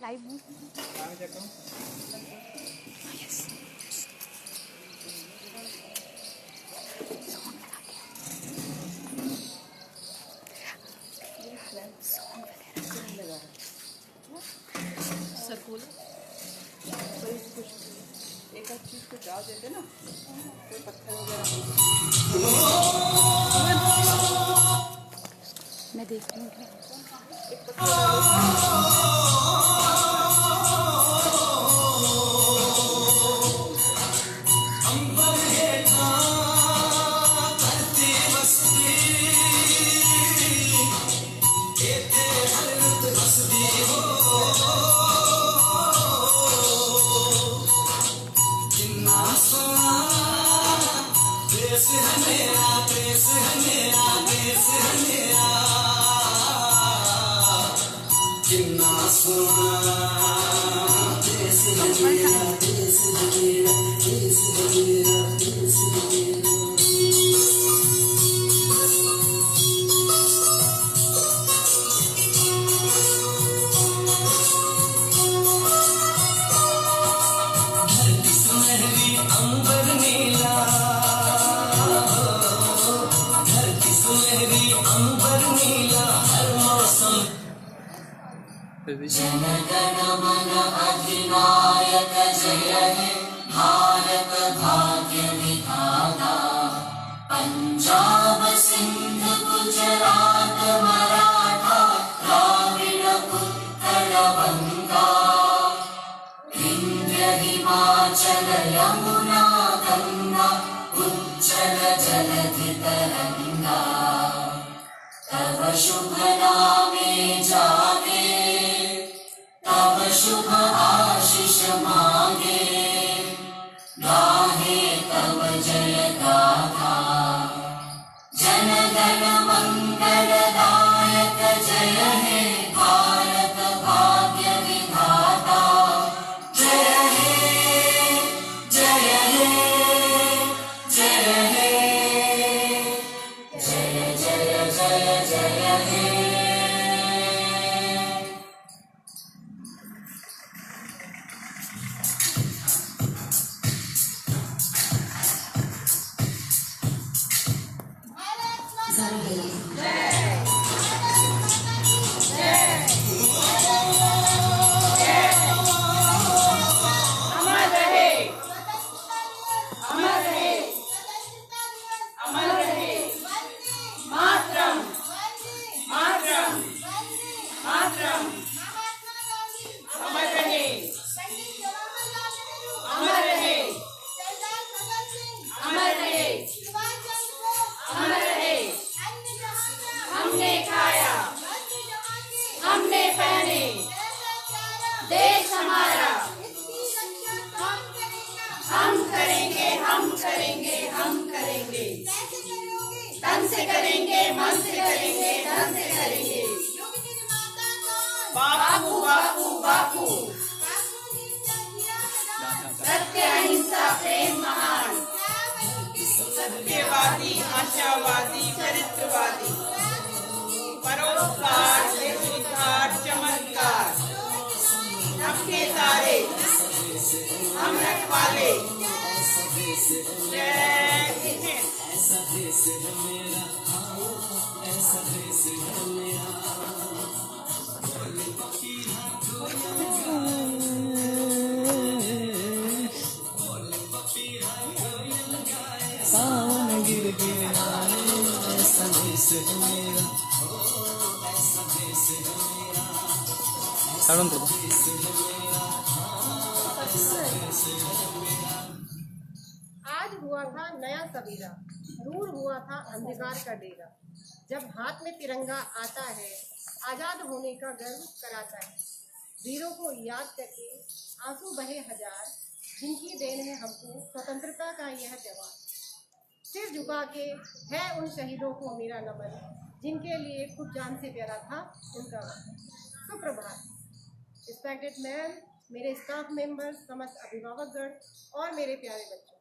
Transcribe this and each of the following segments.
Live हूँ। एक आध चीज को डाल देते ना, कोई पत्थर वगैरह। मैं देखती हूँ जनगण मन अधिनायक जय हे भारत भाग्य विधाता। पंजाब सिंध गुजरात मराठा द्राविड़ उत्कल बंगा। विंध्य हिमाचल यमुना गंगा उज्जल जलधि तरंगा। तव शुभ नामे जागे, तव शुभ आशीष मांगे। गाहे तव जय गाथा, जनगण मंगलदायक जय हे भारत भाग्य विधाता। जय हे जय हे जय हे जय जय जय जय हे। देश हमारा हम करेंगे, हम करेंगे, हम करेंगे। तन से करेंगे, मन से करेंगे, धन से करेंगे। बापू बापू बापू, सत्य अहिंसा प्रेम महान। सत्यवादी, आशावादी, चरित्रवादी, परोपकार, निर्विकार, चमत्कार। सबके तारे हम रखवाले। जय हिंद। सावन गिर गिर आए, ऐसा देश है मेरा, ऐसा देश है मेरा। आज हुआ था नया सवेरा, रूढ़ हुआ था अंधकार का डेरा। जब हाथ में तिरंगा आता है, आजाद होने का गर्व कराता है। वीरों को याद करके आंसू बहे हजार, जिनकी देन है हमको स्वतंत्रता का यह जवान। सिर झुका के है उन शहीदों को मेरा नमन, जिनके लिए खुद जान से प्यारा था उनका वतन। सुप्रभात। रिस्पेक्टेड मैम, मेरे स्टाफ मेंबर्स, समस्त अभिभावकगण और मेरे प्यारे बच्चों,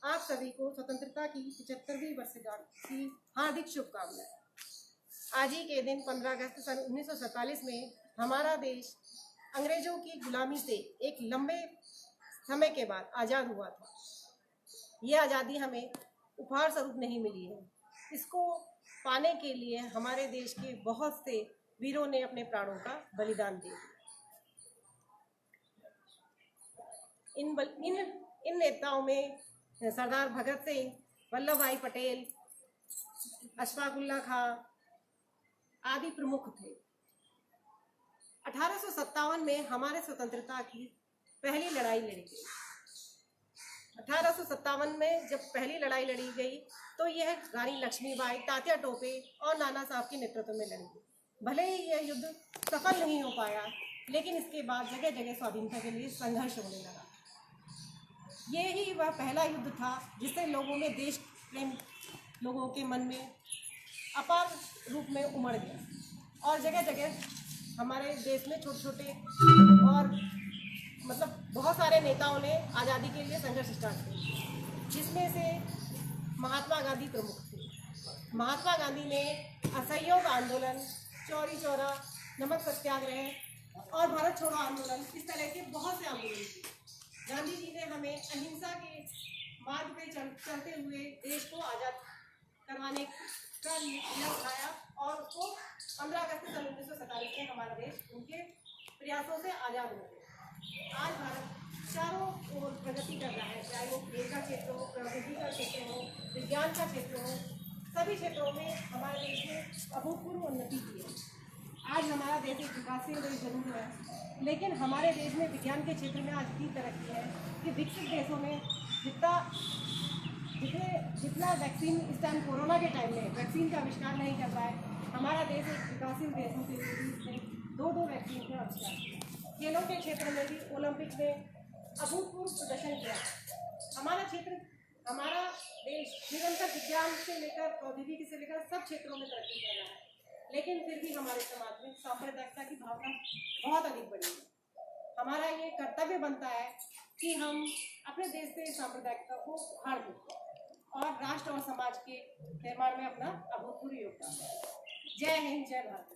आप सभी को स्वतंत्रता की 75वीं वर्षगांठ की हार्दिक शुभकामनाएं। आज ही के दिन 15 अगस्त सन 1947 में हमारा देश अंग्रेजों की गुलामी से एक लंबे समय के बाद आज़ाद हुआ था। ये आज़ादी हमें उपहार स्वरूप नहीं मिली है। इसको पाने के लिए हमारे देश के बहुत से वीरों ने अपने प्राणों का बलिदान दिया। इन नेताओं में सरदार भगत सिंह, वल्लभ भाई पटेल, अशफाक उल्लाह खां आदि प्रमुख थे। 1857 में हमारे स्वतंत्रता की पहली लड़ाई लड़ी गई। 1857 में जब पहली लड़ाई लड़ी गई तो यह रानी लक्ष्मीबाई, तात्या टोपे और नाना साहब के नेतृत्व में लड़ी गई। भले ही यह युद्ध सफल नहीं हो पाया, लेकिन इसके बाद जगह जगह स्वाधीनता के लिए संघर्ष होने लगा। ये ही वह पहला युद्ध था जिससे लोगों में देश प्रेम लोगों के मन में अपार रूप में उमड़ गया और जगह जगह हमारे देश में छोटे छोटे और बहुत सारे नेताओं ने आज़ादी के लिए संघर्ष स्टार्ट किया, जिसमें से महात्मा गांधी प्रमुख थे। महात्मा गांधी ने असहयोग आंदोलन, चौरी चौरा, नमक सत्याग्रह और भारत छोड़ो आंदोलन, इस तरह के बहुत से आंदोलन किए। गांधी जी ने हमें अहिंसा के मार्ग पे चलते हुए देश को आज़ाद करवाने का निर्णय उठाया और उसको 15 अगस्त सन 1947 में हमारा देश उनके प्रयासों से आज़ाद हो गया। आज भारत चारों ओर प्रगति कर रहा है, चाहे वो खेल का क्षेत्र हो, प्रौद्योगिकी का क्षेत्र हो, विज्ञान का क्षेत्र हो, सभी क्षेत्रों में हमारे देश ने अभूतपूर्व उन्नति की है। आज हमारा देश एक विकासशील देश जरूर है, लेकिन हमारे देश में विज्ञान के क्षेत्र में आज इतनी तरक्की है कि विकसित देशों में जितना वैक्सीन इस टाइम कोरोना के टाइम में वैक्सीन का आविष्कार नहीं कर पाए, हमारा देश एक विकासशील देशों के लिए 2 वैक्सीन का आविष्कार किया। खेलों के क्षेत्र में भी ओलंपिक में अभूतपूर्व प्रदर्शन किया। हमारा देश निरंतर विज्ञान से लेकर प्रौद्योगिकी से लेकर सब क्षेत्रों में तरक्की कर रहा है, लेकिन फिर भी हमारे समाज में सांप्रदायिकता की भावना बहुत अधिक बढ़ी है। हमारा ये कर्तव्य बनता है कि हम अपने देश से सांप्रदायिकता को उखाड़ दें और राष्ट्र और समाज के निर्माण में अपना अभूतपूर्व योगदान दें। जय हिंद, जय भारत।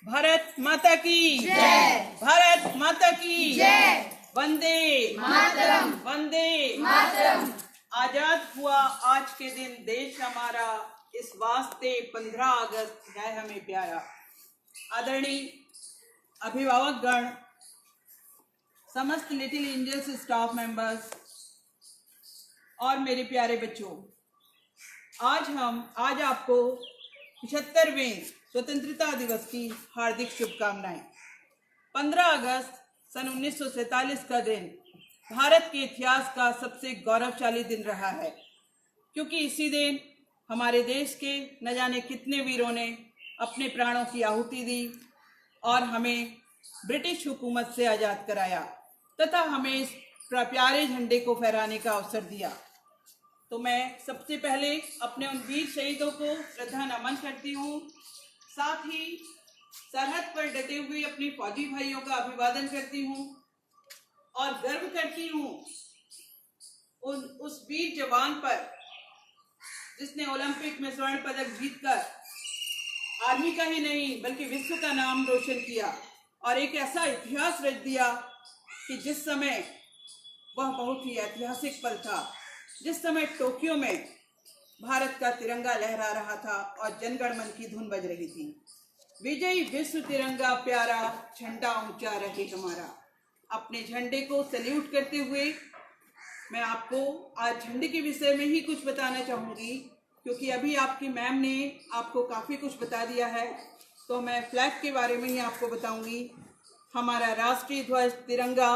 भारत माता की जय। भारत माता की जय। वंदे मातरम। वंदे मातरम। आजाद हुआ आज के दिन देश हमारा, इस वास्ते 15 अगस्त है हमें प्यारा। आदरणीय अभिभावक गण, समस्त लिटिल एंजल्स स्टाफ मेंबर्स और मेरे प्यारे बच्चों, आज आपको 75वें स्वतंत्रता दिवस की हार्दिक शुभकामनाएं। 15 अगस्त सन 1947 का दिन भारत के इतिहास का सबसे गौरवशाली दिन रहा है, क्योंकि इसी दिन हमारे देश के न जाने कितने वीरों ने अपने प्राणों की आहुति दी और हमें ब्रिटिश हुकूमत से आज़ाद कराया तथा हमें इस प्यारे झंडे को फहराने का अवसर दिया। तो मैं सबसे पहले अपने उन वीर शहीदों को श्रद्धा नमन करती हूँ, साथ ही सरहद पर डटे हुए अपने फौजी भाइयों का अभिवादन करती हूँ और गर्व करती हूँ उस वीर जवान पर जिसने ओलंपिक में स्वर्ण पदक जीतकर आर्मी का ही नहीं बल्कि विश्व का नाम रोशन किया और एक ऐसा इतिहास रच दिया कि जिस समय वह बहुत ही ऐतिहासिक पल था, जिस समय टोक्यो में भारत का तिरंगा लहरा रहा था और जनगण मन की धुन बज रही थी। विजयी विश्व तिरंगा प्यारा, झंडा ऊंचा रहे हमारा। अपने झंडे को सैल्यूट करते हुए मैं आपको आज झंडे के विषय में ही कुछ बताना चाहूँगी, क्योंकि अभी आपकी मैम ने आपको काफ़ी कुछ बता दिया है, तो मैं फ्लैग के बारे में ही आपको बताऊँगी। हमारा राष्ट्रीय ध्वज तिरंगा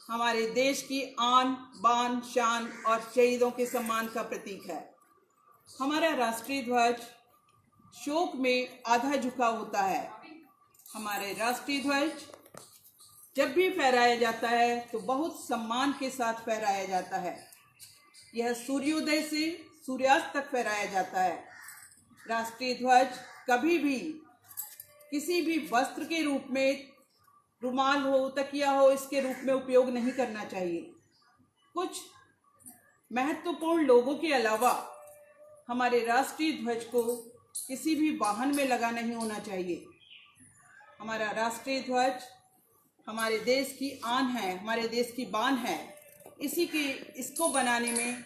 हमारे देश की आन बान शान और शहीदों के सम्मान का प्रतीक है। हमारा राष्ट्रीय ध्वज शोक में आधा झुका होता है। हमारे राष्ट्रीय ध्वज जब भी फहराया जाता है तो बहुत सम्मान के साथ फहराया जाता है। यह सूर्योदय से सूर्यास्त तक फहराया जाता है। राष्ट्रीय ध्वज कभी भी किसी भी वस्त्र के रूप में, रुमाल हो, तकिया हो, इसके रूप में उपयोग नहीं करना चाहिए। कुछ महत्वपूर्ण लोगों के अलावा हमारे राष्ट्रीय ध्वज को किसी भी वाहन में लगा नहीं होना चाहिए। हमारा राष्ट्रीय ध्वज हमारे देश की आन है, हमारे देश की बान है। इसको बनाने में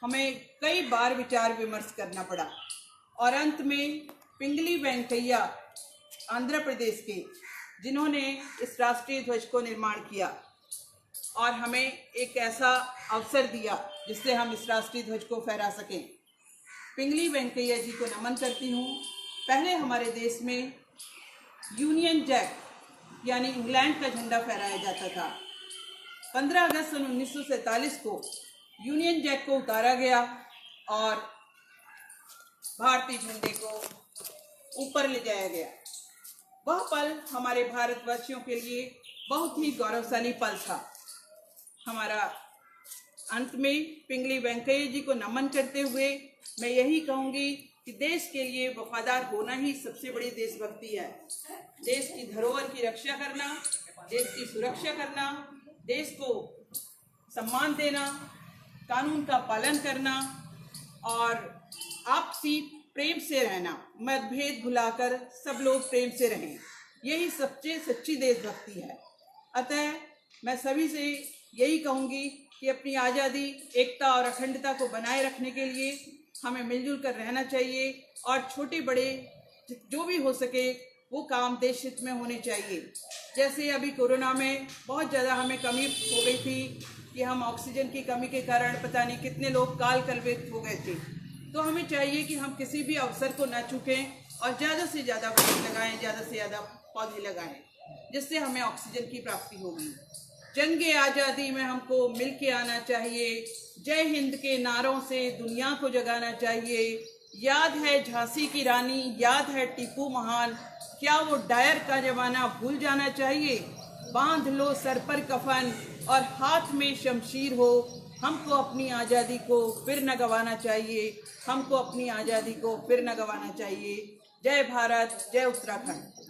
हमें कई बार विचार विमर्श करना पड़ा और अंत में पिंगली वेंकैया आंध्र प्रदेश के, जिन्होंने इस राष्ट्रीय ध्वज को निर्माण किया और हमें एक ऐसा अवसर दिया जिससे हम इस राष्ट्रीय ध्वज को फहरा सकें। पिंगली वेंकैया जी को नमन करती हूँ। पहले हमारे देश में यूनियन जैक यानी इंग्लैंड का झंडा फहराया जाता था। 15 अगस्त सन 1947 को यूनियन जैक को उतारा गया और भारतीय झंडे को ऊपर ले जाया गया। वह पल हमारे भारतवासियों के लिए बहुत ही गौरवशाली पल था। हमारा अंत में पिंगली वेंकैया जी को नमन करते हुए मैं यही कहूँगी कि देश के लिए वफादार होना ही सबसे बड़ी देशभक्ति है। देश की धरोहर की रक्षा करना, देश की सुरक्षा करना, देश को सम्मान देना, कानून का पालन करना और आपसी प्रेम से रहना, मतभेद भुलाकर सब लोग प्रेम से रहें, यही सबसे सच्ची देशभक्ति है। अतः मैं सभी से यही कहूँगी कि अपनी आज़ादी, एकता और अखंडता को बनाए रखने के लिए हमें मिलजुल कर रहना चाहिए और छोटे बड़े जो भी हो सके वो काम देश हित में होने चाहिए। जैसे अभी कोरोना में बहुत ज़्यादा हमें कमी हो गई थी कि हम ऑक्सीजन की कमी के कारण पता नहीं कितने लोग काल कलवित हो गए थे। तो हमें चाहिए कि हम किसी भी अवसर को न चूकें और ज़्यादा से ज़्यादा वृक्ष लगाएं, ज़्यादा से ज़्यादा पौधे लगाएं, जिससे हमें ऑक्सीजन की प्राप्ति होगी। जंगे आज़ादी में हमको मिल के आना चाहिए। जय हिंद के नारों से दुनिया को जगाना चाहिए। याद है झांसी की रानी, याद है टीपू महान, क्या वो डायर का जमाना भूल जाना चाहिए। बांध लो सर पर कफन और हाथ में शमशीर हो, हमको अपनी आज़ादी को फिर न गंवाना चाहिए, हमको अपनी आज़ादी को फिर न गंवाना चाहिए। जय भारत, जय उत्तराखंड।